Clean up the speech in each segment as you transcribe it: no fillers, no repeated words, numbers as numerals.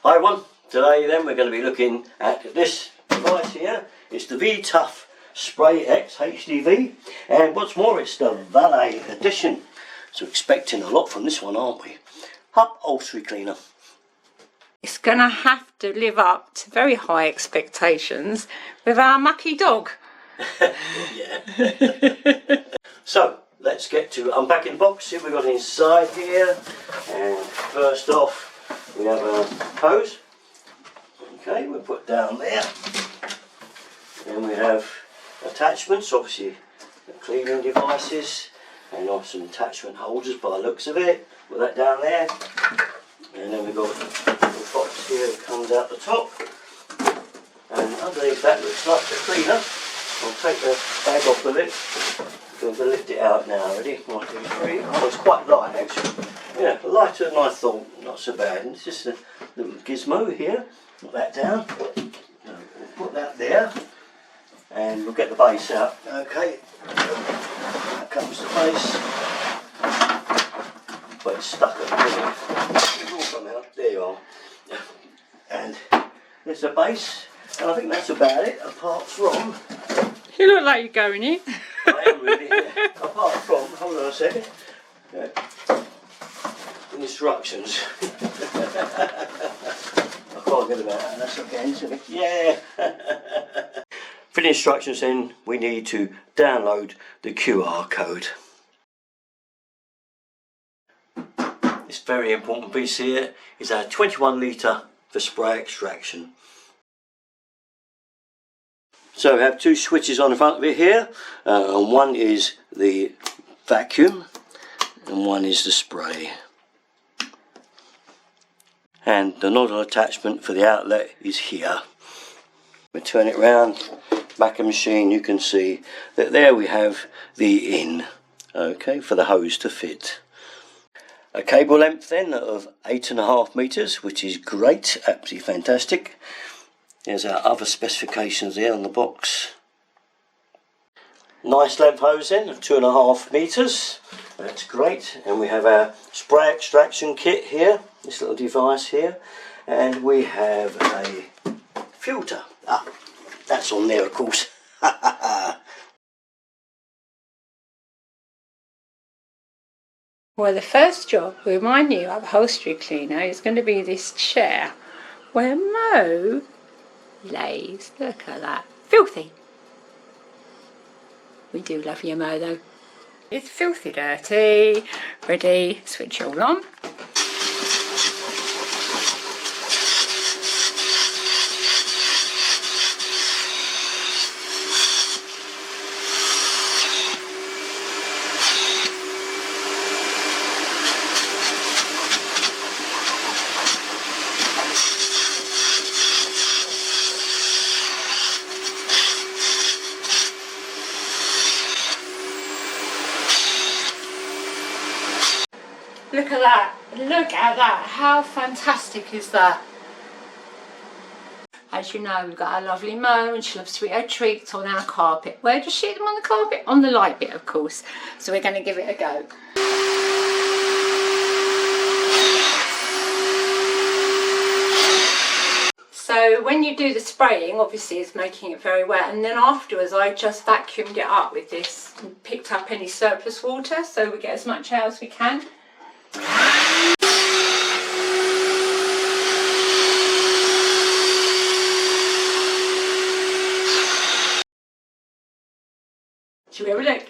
Hi everyone, today then we're going to be looking at this device here. It's the V TUF Sprayex HDV, and what's more, it's the Valet edition. So expecting a lot from this one, aren't we? Upholstery cleaner. It's going to have to live up to very high expectations with our mucky dog. Yeah. So let's get to unpacking the box. See what we've got inside here. And first off, we have a hose. Okay, we'll put down there. And we have attachments, obviously the cleaning devices, and also some attachment holders by the looks of it. Put that down there. And then we've got a little box here that comes out the top. And underneath that looks like the cleaner. I'll take the bag off the lid. I'm going to lift it out now. Ready? 1, 2, 3. Oh, it's quite light actually. Yeah, lighter than I thought. Not so bad. And it's just a little gizmo here. Put that down. We'll put that there. And we'll get the base out. Okay. That comes the base. But it's stuck at the minute. It will come out. There you are. And there's the base. And I think that's about it, apart from... You look like you're going in. I am really, yeah. Apart from, hold on a second, instructions. I can't get about that, that's okay, isn't it? Yeah! For the instructions then, we need to download the QR code. This very important piece here is our 21 litre for spray extraction. So we have two switches on the front of it here, and one is the vacuum and one is the spray. And the nozzle attachment for the outlet is here. We turn it round, back of the machine, you can see that there we have the in, okay, for the hose to fit. A cable length then of 8.5 metres, which is great, absolutely fantastic. There's our other specifications there on the box. Nice length hose then of 2.5 metres. That's great. And we have our spray extraction kit here, this little device here. And we have a filter. Ah, that's on there of course. Well, the first job with my new upholstery cleaner is going to be this chair where Mo lays. Look at that. Filthy. We do love you, Mo, though. It's filthy dirty. Ready. Switch it all on. Look at that, look at that, how fantastic is that? As you know, we've got our lovely Mo and she loves to eat her treats on our carpet. Where does she eat them on the carpet? On the light bit, of course. So we're going to give it a go. So when you do the spraying, obviously it's making it very wet, and then afterwards I just vacuumed it up with this and picked up any surplus water so we get as much out as we can. Should we have a look?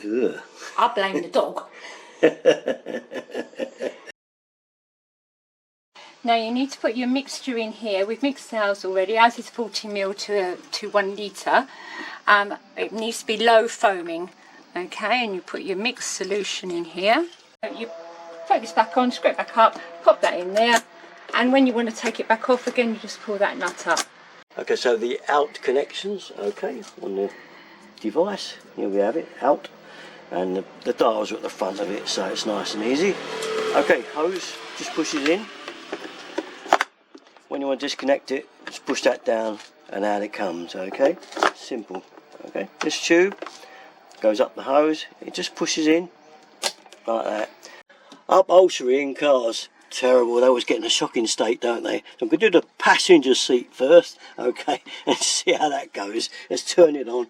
Ugh. I blame the dog. Now you need to put your mixture in here. We've mixed ours already, as is 40ml to 1 litre. It needs to be low foaming, okay, and you put your mixed solution in here. You focus back on, screw it back up, pop that in there, and when you want to take it back off again, you just pull that nut up. Okay, so the out connections, okay, on the device, here we have it, out, and the dials are at the front of it, so it's nice and easy. Okay, hose just pushes in. When you want to disconnect it, just push that down and out it comes. Okay, simple. Okay, this tube goes up the hose, it just pushes in like that. Upholstery in cars, terrible. They always get in a shocking state, don't they? So I'm going to do the passenger seat first, okay, and see how that goes. Let's turn it on.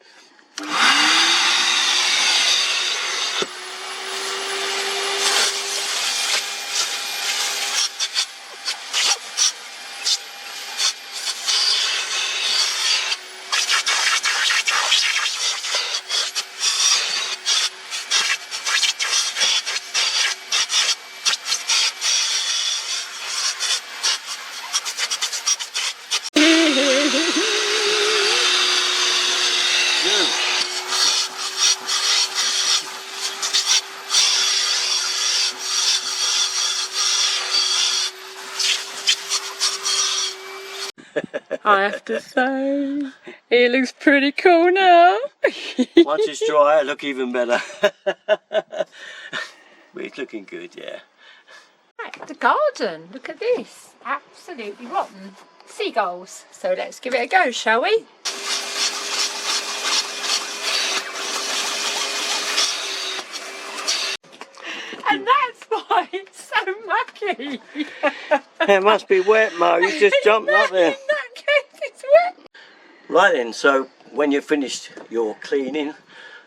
I have to say, it looks pretty cool now. Once it's dry, it'll look even better. But it's looking good, yeah. Right, the garden, look at this. Absolutely rotten. Seagulls. So let's give it a go, shall we? And that's why it's so mucky. It must be wet, Mo. You just jumped up there. In that case, it's wet. Right then, so when you've finished your cleaning,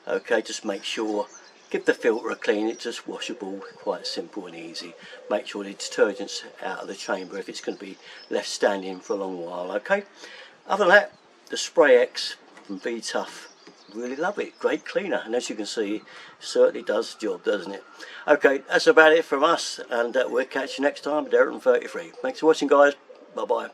okay, just make sure, give the filter a clean. It's just washable, quite simple and easy. Make sure the detergent's out of the chamber if it's going to be left standing for a long while, okay? Other than that, the Sprayex from V TUF, really love it. Great cleaner, and as you can see, certainly does the job, doesn't it? Okay, that's about it from us, and we'll catch you next time. Derek from 33. Thanks for watching, guys. Bye bye.